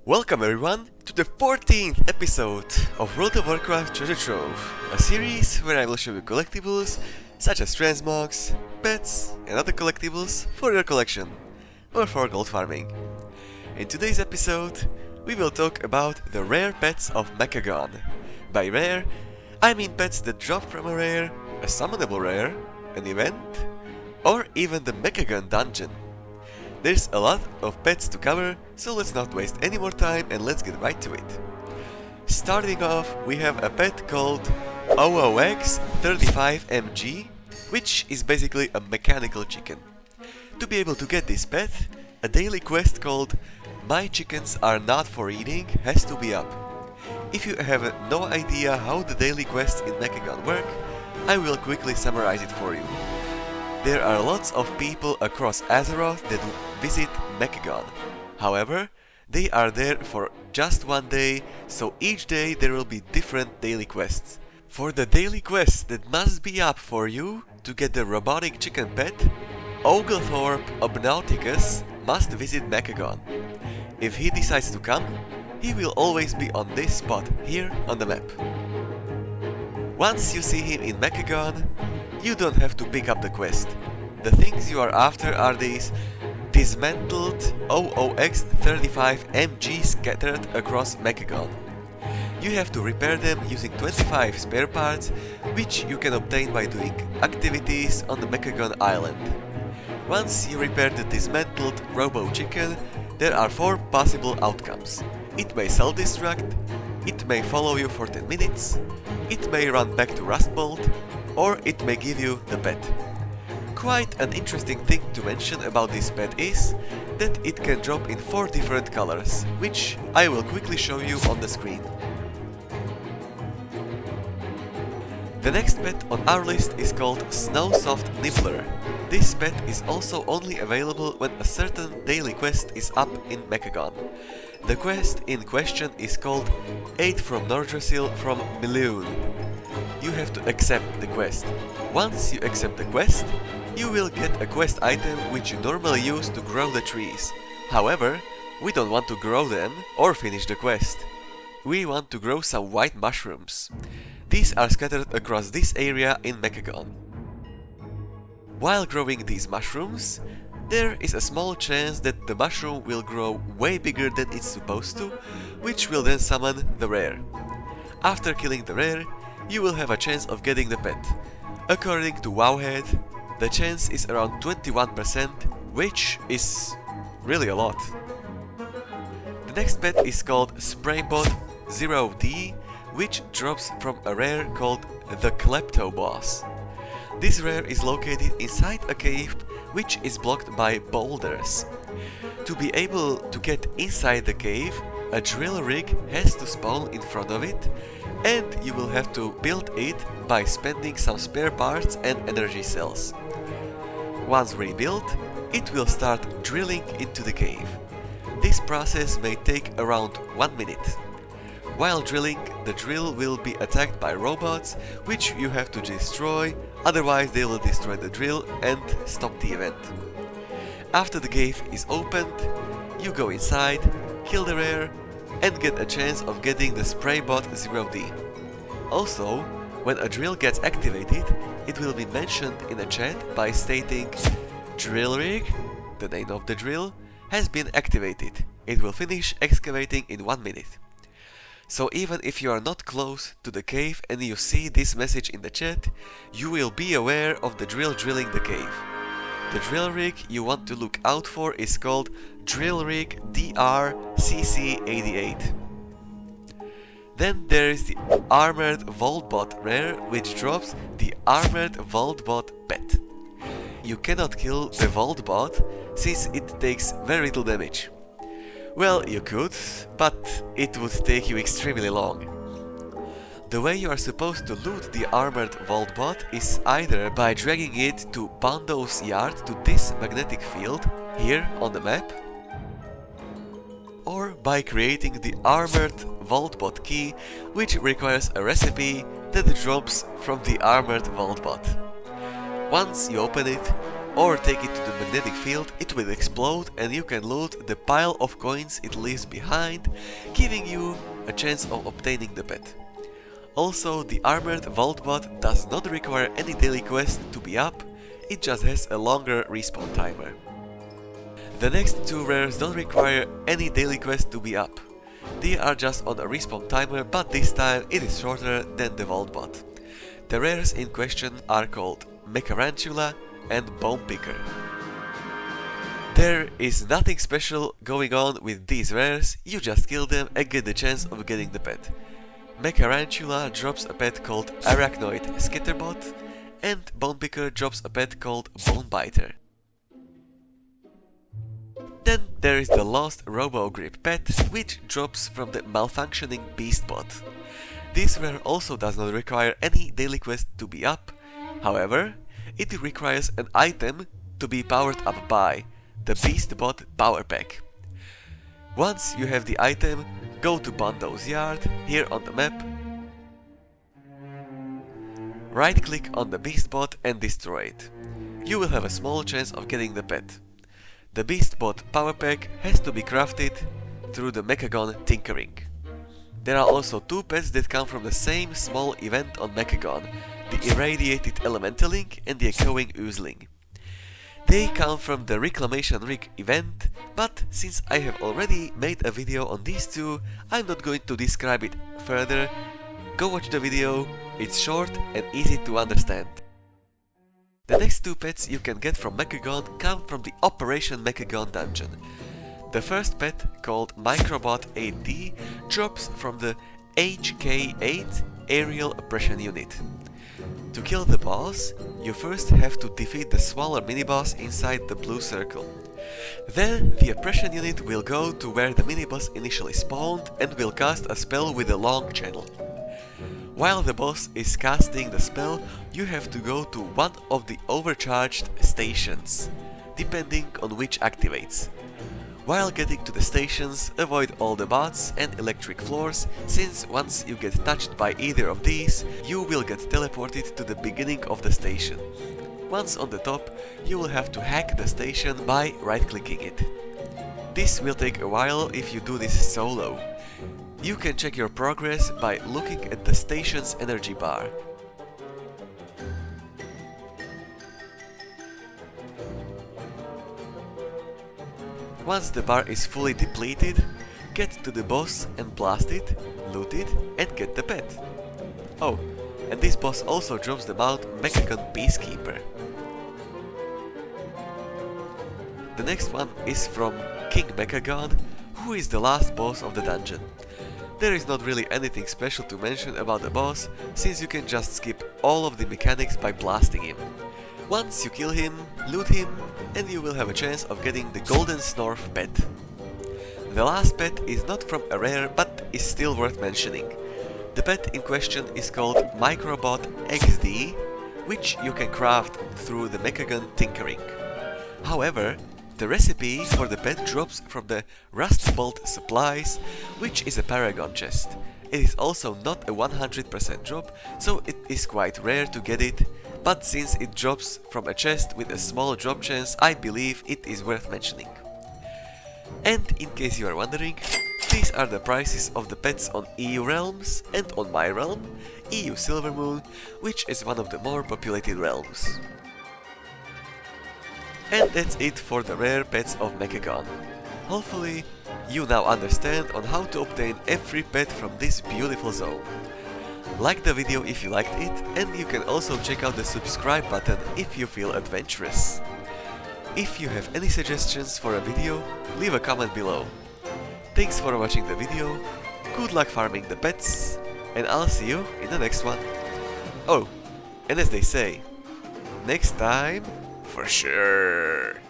Welcome everyone to the 14th episode of World of Warcraft Treasure Trove, a series where I will show you collectibles such as transmogs, pets and other collectibles for your collection or for gold farming. In today's episode we will talk about the rare pets of Mechagon. By rare, I mean pets that drop from a rare, a summonable rare, an event, or even the Mechagon dungeon. There's a lot of pets to cover, so let's not waste any more time and let's get right to it. Starting off, we have a pet called OOX35MG, which is basically a mechanical chicken. To be able to get this pet, a daily quest called My Chickens Are Not For Eating has to be up. If you have no idea how the daily quests in Mechagon work, I will quickly summarize it for you. There are lots of people across Azeroth that visit Mechagon. However, they are there for just one day, so each day there will be different daily quests. For the daily quest that must be up for you to get the robotic chicken pet, Oglethorpe Obnauticus must visit Mechagon. If he decides to come, he will always be on this spot here on the map. Once you see him in Mechagon, you don't have to pick up the quest. The things you are after are these dismantled OOX35MG scattered across Mechagon. You have to repair them using 25 spare parts, which you can obtain by doing activities on the Mechagon island. Once you repair the dismantled Robo Chicken, there are 4 possible outcomes. It may self-destruct, it may follow you for 10 minutes, it may run back to Rust Bolt, or it may give you the pet. Quite an interesting thing to mention about this pet is that it can drop in 4 different colors, which I will quickly show you on the screen. The next pet on our list is called Snowsoft Nibbler. This pet is also only available when a certain daily quest is up in Mechagon. The quest in question is called Aid from Nordrassil from Milune. You have to accept the quest. Once you accept the quest, you will get a quest item which you normally use to grow the trees. However, we don't want to grow them or finish the quest. We want to grow some white mushrooms. These are scattered across this area in Mechagon. While growing these mushrooms, there is a small chance that the mushroom will grow way bigger than it's supposed to, which will then summon the rare. After killing the rare, you will have a chance of getting the pet. According to Wowhead, the chance is around 21%, which is really a lot. The next pet is called Spraybot 0D, which drops from a rare called the Klepto Boss. This rare is located inside a cave which is blocked by boulders. To be able to get inside the cave, a drill rig has to spawn in front of it, and you will have to build it by spending some spare parts and energy cells. Once rebuilt, it will start drilling into the cave. This process may take around 1 minute. While drilling, the drill will be attacked by robots, which you have to destroy, otherwise they will destroy the drill and stop the event. After the cave is opened, you go inside, kill the rare, and get a chance of getting the Spraybot 0D. Also, when a drill gets activated, it will be mentioned in a chat by stating "Drill rig," the name of the drill, has been activated. It will finish excavating in 1 minute. So even if you are not close to the cave and you see this message in the chat, you will be aware of the drill drilling the cave. The drill rig you want to look out for is called Drill Rig DRCC88. Then there is the Armored Vaultbot rare, which drops the Armored Vaultbot pet. You cannot kill the Vaultbot since it takes very little damage. Well, you could, but it would take you extremely long. The way you are supposed to loot the Armored Vaultbot is either by dragging it to Bando's yard to this magnetic field, here on the map, or by creating the Armored Vaultbot key, which requires a recipe that drops from the Armored Vaultbot. Once you open it, or take it to the magnetic field, it will explode and you can loot the pile of coins it leaves behind, giving you a chance of obtaining the pet. Also, the armored Vaultbot does not require any daily quest to be up, it just has a longer respawn timer. The next two rares don't require any daily quest to be up. They are just on a respawn timer, but this time it is shorter than the Vaultbot. The rares in question are called Mechagon and Bonebiter. There is nothing special going on with these rares, you just kill them and get the chance of getting the pet. Mechagon drops a pet called Arachnoid Skitterbot, and Bonebiter drops a pet called Bonebiter. Then there is the lost Robogrip pet, which drops from the malfunctioning Beastbot. This rare also does not require any daily quest to be up, however, it requires an item to be powered up by the Beastbot Power Pack. Once you have the item, go to Bondo's yard, here on the map, right click on the Beastbot and destroy it. You will have a small chance of getting the pet. The Beastbot Power Pack has to be crafted through the Mechagon tinkering. There are also two pets that come from the same small event on Mechagon, the Irradiated Elementaling and the Echoing Oozeling. They come from the Reclamation Rig event, but since I have already made a video on these two, I'm not going to describe it further. Go watch the video, it's short and easy to understand. The next two pets you can get from Mechagon come from the Operation Mechagon dungeon. The first pet, called Microbot XD, drops from the HK8 Aerial Oppression Unit. To kill the boss, you first have to defeat the smaller mini-boss inside the blue circle. Then the oppression unit will go to where the mini-boss initially spawned and will cast a spell with a long channel. While the boss is casting the spell, you have to go to one of the overcharged stations, depending on which activates. While getting to the stations, avoid all the bots and electric floors, since once you get touched by either of these, you will get teleported to the beginning of the station. Once on the top, you will have to hack the station by right-clicking it. This will take a while if you do this solo. You can check your progress by looking at the station's energy bar. Once the bar is fully depleted, get to the boss and blast it, loot it and get the pet. Oh, and this boss also drops the mount Mechagon Peacekeeper. The next one is from King Mechagon, who is the last boss of the dungeon. There is not really anything special to mention about the boss, since you can just skip all of the mechanics by blasting him. Once you kill him, loot him, and you will have a chance of getting the golden Snorf pet. The last pet is not from a rare, but is still worth mentioning. The pet in question is called Microbot XD, which you can craft through the Mechagon tinkering. However, the recipe for the pet drops from the Rust Bolt Supplies, which is a Paragon chest. It is also not a 100% drop, so it is quite rare to get it, but since it drops from a chest with a small drop chance, I believe it is worth mentioning. And in case you are wondering, these are the prices of the pets on EU realms and on my realm, EU Silvermoon, which is one of the more populated realms. And that's it for the rare pets of Mechagon. Hopefully, you now understand on how to obtain every pet from this beautiful zone. Like the video if you liked it, and you can also check out the subscribe button if you feel adventurous. If you have any suggestions for a video, leave a comment below. Thanks for watching the video, good luck farming the pets, and I'll see you in the next one. Oh, and as they say, next time, for sure.